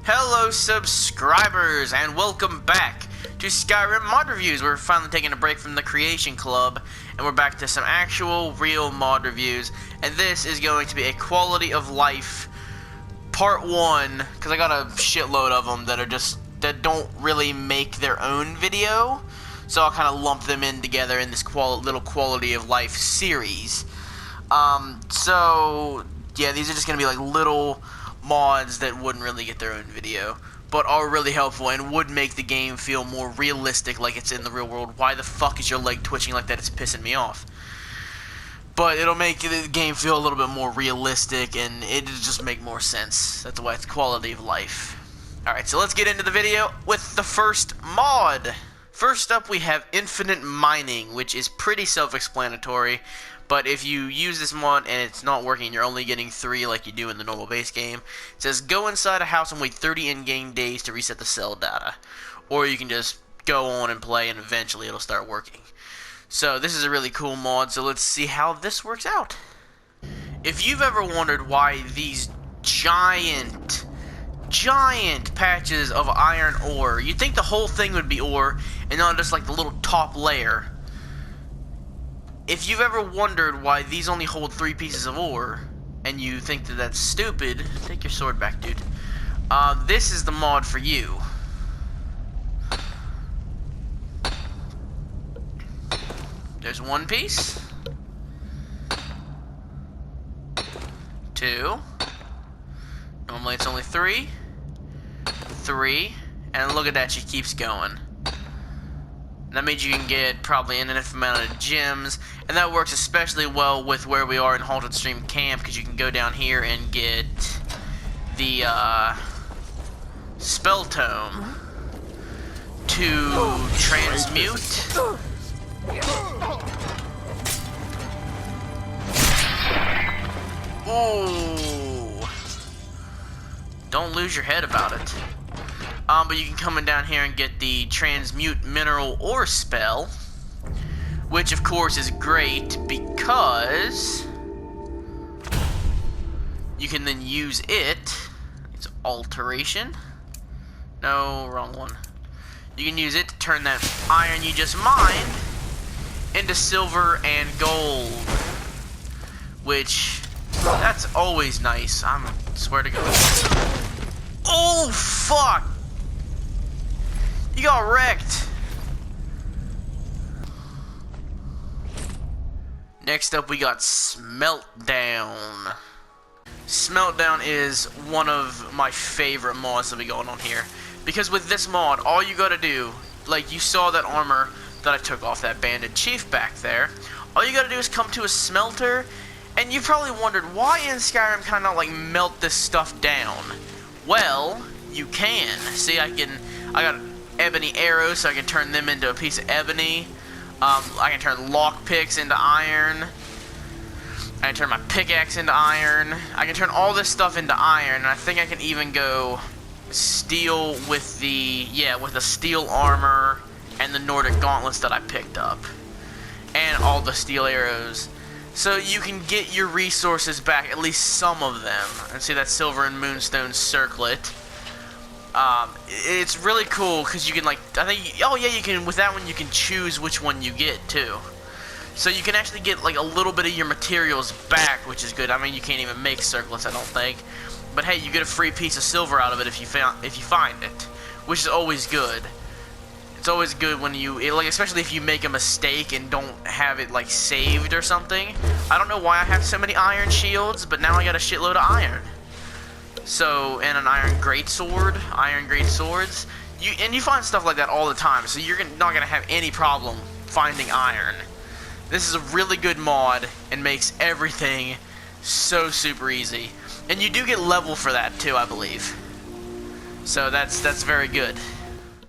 Hello subscribers and welcome back to Skyrim mod reviews. We're finally taking a break from the creation club and we're back to some actual real mod reviews, and this is going to be a quality of life part 1 because I got a shitload of them that don't really make their own video, so I'll kind of lump them in together in this little quality of life series. So yeah, these are just gonna be like little mods that wouldn't really get their own video, but are really helpful and would make the game feel more realistic, like it's in the real world. Why the fuck is your leg twitching like that? It's pissing me off. But it'll make the game feel a little bit more realistic, and it'll just make more sense. That's why it's quality of life. Alright, so let's get into the video with the first mod. First up, we have infinite mining, which is pretty self-explanatory. But if you use this mod and it's not working, you're only getting 3 like you do in the normal base game. It says go inside a house and wait 30 in-game days to reset the cell data. Or you can just go on and play and eventually it'll start working. So this is a really cool mod, so let's see how this works out. If you've ever wondered why these giant patches of iron ore, you'd think the whole thing would be ore and not just like the little top layer. If you've ever wondered why these only hold 3 pieces of ore, and you think that that's stupid, take your sword back, dude. This is the mod for you. There's 1 piece. 2. Normally it's only 3. 3. And look at that, she keeps going. That means you can get probably an infinite amount of gems, and that works especially well with where we are in Halted Stream Camp, because you can go down here and get the Smeltdown to transmute. Ooh! Don't lose your head about it. But you can come in down here and get the transmute mineral ore spell, which of course is great because you can then use it. It's alteration. No, wrong one. You can use it to turn that iron you just mined into silver and gold, which that's always nice. I swear to God. Oh fuck! You got wrecked. Next up we got Smeltdown. Smeltdown is one of my favorite mods that we got on here, because with this mod all you gotta do, like you saw that armor that I took off that banded chief back there, all you gotta do is come to a smelter, and you probably wondered why in Skyrim can I not like melt this stuff down. Well, you can. See, I got ebony arrows, so I can turn them into a piece of ebony. I can turn lockpicks into iron. I can turn my pickaxe into iron. I can turn all this stuff into iron, and I think I can even go steel with the steel armor and the Nordic gauntlets that I picked up, and all the steel arrows. So you can get your resources back, at least some of them. And see that silver and moonstone circlet. It's really cool because you can you can, with that one you can choose which one you get too. So you can actually get like a little bit of your materials back, which is good. I mean, you can't even make circlets, I don't think. But hey, you get a free piece of silver out of it if you find it, which is always good. It's always good when you, like, especially if you make a mistake and don't have it like saved or something. I don't know why I have so many iron shields, but now I got a shitload of iron. So, and an iron greatsword, iron great swords. You find stuff like that all the time, so you're not gonna have any problem finding iron. This is a really good mod and makes everything so super easy. And you do get level for that too, I believe. So that's very good.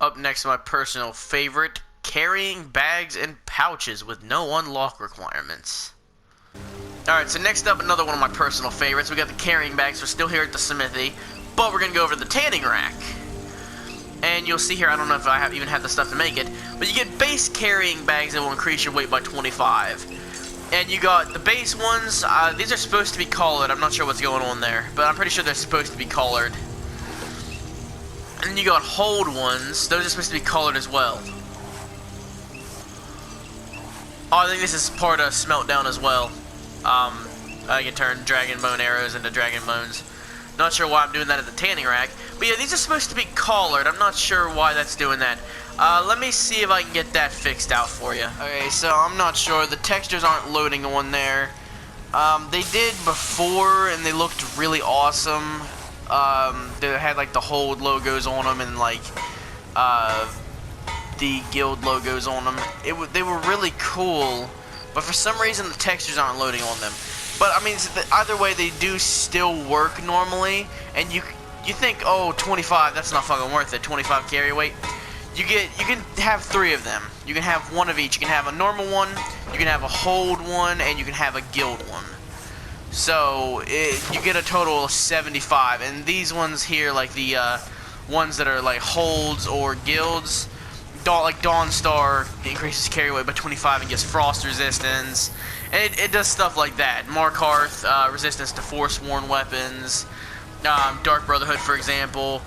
Up next, my personal favorite, carrying bags and pouches with no unlock requirements. Alright, so next up, another one of my personal favorites. We got the carrying bags. We're still here at the smithy, but we're going to go over the tanning rack. And you'll see here, I don't know if I even have the stuff to make it, but you get base carrying bags that will increase your weight by 25. And you got the base ones. These are supposed to be collared. I'm not sure what's going on there, but I'm pretty sure they're supposed to be collared. And then you got hold ones. Those are supposed to be colored as well. Oh, I think this is part of Smeltdown as well. I can turn dragon bone arrows into dragon bones. Not sure why I'm doing that at the tanning rack. But yeah, these are supposed to be colored. I'm not sure why that's doing that. Let me see if I can get that fixed out for you. Okay, so I'm not sure. The textures aren't loading on there. They did before, and they looked really awesome. They had like the hold logos on them and like the guild logos on them. They were really cool, but for some reason the textures aren't loading on them. But I mean, either way, they do still work normally. And you think, oh, 25, that's not fucking worth it. 25 carry weight. You can have 3 of them. You can have one of each. You can have a normal one, you can have a hold one, and you can have a guild one. So you get a total of 75. And these ones here, like the ones that are like holds or guilds, like Dawnstar increases carry weight by 25 and gets frost resistance. And it does stuff like that. Markarth, resistance to Forsworn weapons. Dark Brotherhood, for example,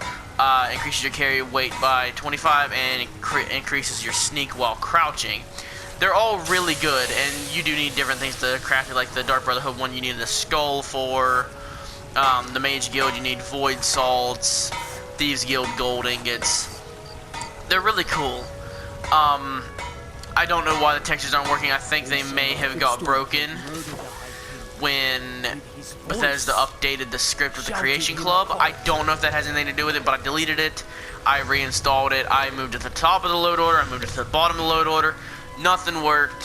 increases your carry weight by 25 and increases your sneak while crouching. They're all really good, and you do need different things to craft it. Like the Dark Brotherhood one, you need the skull for. The Mage Guild, you need Void Salts. Thieves Guild gold ingots. They're really cool. I don't know why the textures aren't working. I think they may have got broken when Bethesda updated the script with the Creation Club. I don't know if that has anything to do with it, but I deleted it. I reinstalled it. I moved it to the top of the load order. I moved it to the bottom of the load order. Nothing worked.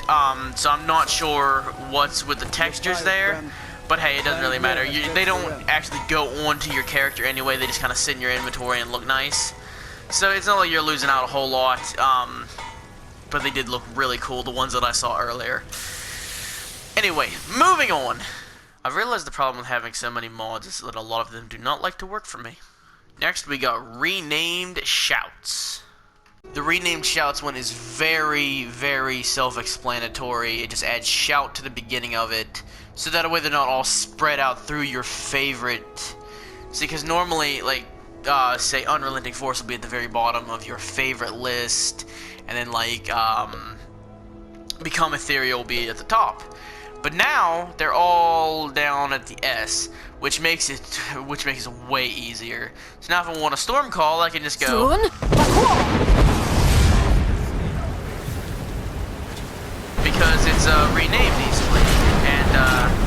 So I'm not sure what's with the textures there. But hey, it doesn't really matter. They don't actually go onto your character anyway. They just kind of sit in your inventory and look nice. So it's not like you're losing out a whole lot. But they did look really cool, the ones that I saw earlier. Anyway, moving on. I've realized the problem with having so many mods is that a lot of them do not like to work for me. Next, we got Renamed Shouts. The Renamed Shouts one is very, very self-explanatory. It just adds shout to the beginning of it, so that way they're not all spread out through your favorite. See, because normally, like, say Unrelenting Force will be at the very bottom of your favorite list, and then like Become Ethereal will be at the top. But now they're all down at the S, which makes it way easier. So now if I want a storm call, I can just go. Because it's renamed easily, and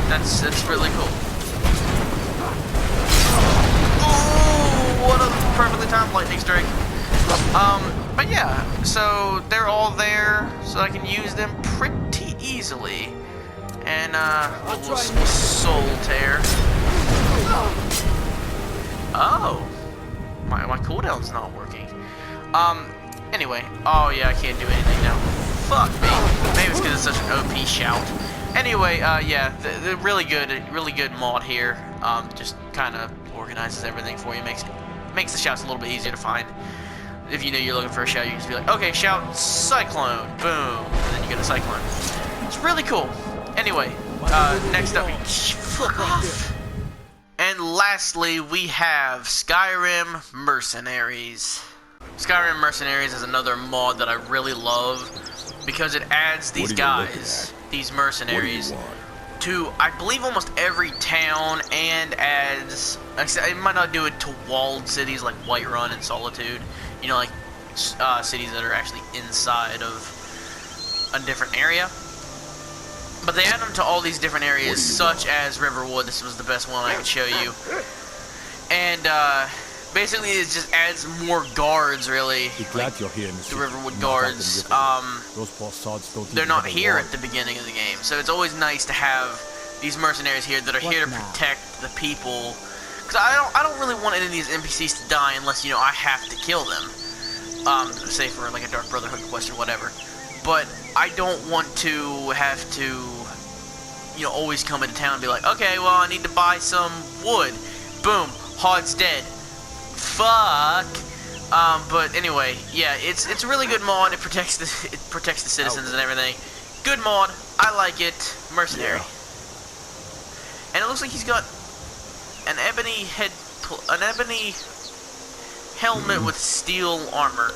that's really cool. Oh, what a perfectly timed lightning strike. But yeah, so they're all there, so I can use them pretty easily. And, a little soul tear. Oh! My cooldown's not working. Anyway. Oh, yeah, I can't do anything now. Fuck me. Maybe it's because it's such an OP shout. Anyway, yeah, the really good mod here. Just kind of organizes everything for you. Makes the shouts a little bit easier to find. If you know you're looking for a shout, you can just be like, okay, shout Cyclone, boom, and then you get a Cyclone. It's really cool. Anyway, next up, fuck off. And lastly, we have Skyrim Mercenaries. Skyrim Mercenaries is another mod that I really love because it adds these guys, these mercenaries, to, I believe, almost every town, and adds, it might not do it to walled cities like Whiterun and Solitude, you know, like cities that are actually inside of a different area. But they add them to all these different areas, such as Riverwood. This was the best one I could show you. And basically it just adds more guards, really. Like, the Riverwood guards. They're not here at the beginning of the game. So it's always nice to have these mercenaries here that are here to protect the people. Because I don't really want any of these NPCs to die unless, you know, I have to kill them. Say for like a Dark Brotherhood quest or whatever. But I don't want to have to, you know, always come into town and be like, okay, well, I need to buy some wood. Boom, Hod's dead. Fuck. But anyway, yeah, it's a really good mod. It protects the citizens and everything. Good mod. I like it. Mercenary. Yeah. And it looks like he's got an ebony helmet with steel armor,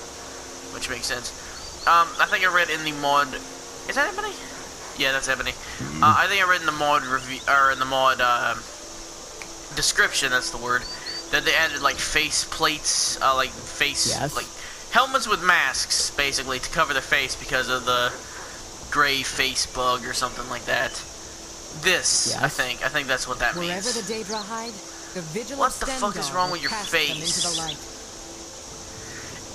which makes sense. I think I read in the mod. Is that ebony? Yeah, that's ebony. I think I read in the mod review or in the mod description. That's the word. That they added like face plates, like helmets with masks, basically to cover their face because of the gray face bug or something like that. This, I think that's what that means. Wherever the Daedra hide, the vigil what the fuck is wrong with your face?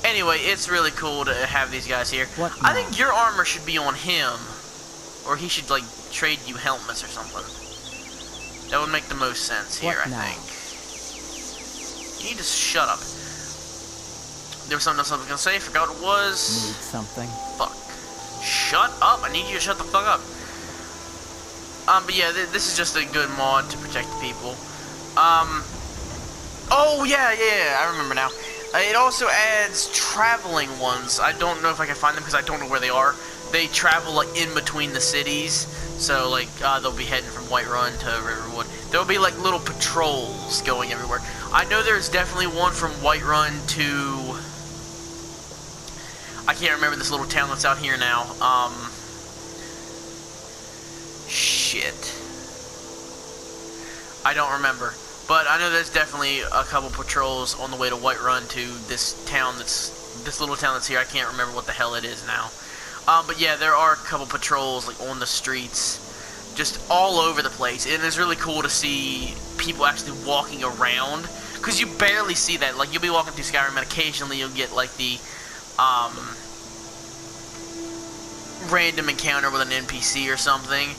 Anyway, it's really cool to have these guys here. I think your armor should be on him, or he should like trade you helmets or something. That would make the most sense here, I think. You need to shut up. There was something else I was gonna say. I forgot what it was. Need something. Fuck. Shut up! I need you to shut the fuck up. But yeah, this is just a good mod to protect the people. Oh yeah, I remember now. It also adds traveling ones. I don't know if I can find them because I don't know where they are. They travel like in between the cities. So like they'll be heading from Whiterun to Riverwood. There'll be like little patrols going everywhere. I know there's definitely one from Whiterun to I can't remember this little town that's out here now. Shit. I don't remember. But I know there's definitely a couple patrols on the way to Whiterun to this town this little town that's here. I can't remember what the hell it is now. But yeah, there are a couple patrols like on the streets, just all over the place. And it's really cool to see people actually walking around, because you barely see that. Like, you'll be walking through Skyrim and occasionally you'll get like the random encounter with an NPC or something.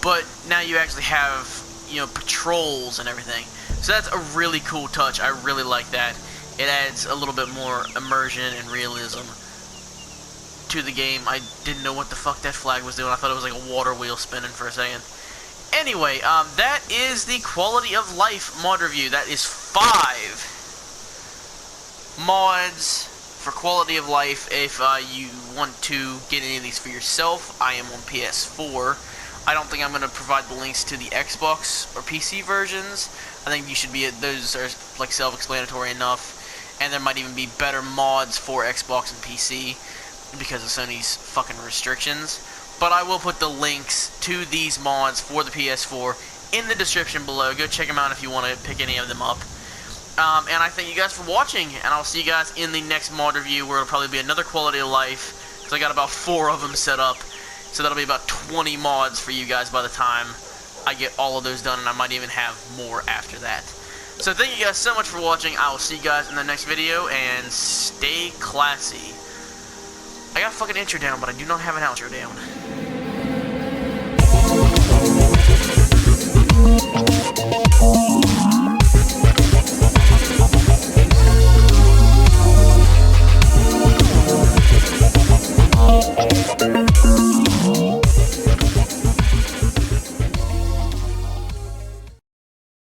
But now you actually have, you know, patrols and everything. So that's a really cool touch. I really like that. It adds a little bit more immersion and realism to the game. I didn't know what the fuck that flag was doing. I thought it was like a water wheel spinning for a second. Anyway, that is the quality of life mod review. That is 5 mods for quality of life. If you want to get any of these for yourself, I am on PS4. I don't think I'm going to provide the links to the Xbox or PC versions. I think you should be, those are like self-explanatory enough. And there might even be better mods for Xbox and PC because of Sony's fucking restrictions. But I will put the links to these mods for the PS4 in the description below. Go check them out if you want to pick any of them up. And I thank you guys for watching, and I'll see you guys in the next mod review, where it'll probably be another quality of life, because I got about 4 of them set up. So that'll be about 20 mods for you guys by the time I get all of those done, and I might even have more after that. So thank you guys so much for watching. I will see you guys in the next video, and stay classy. I got a fucking intro down, but I do not have an outro down.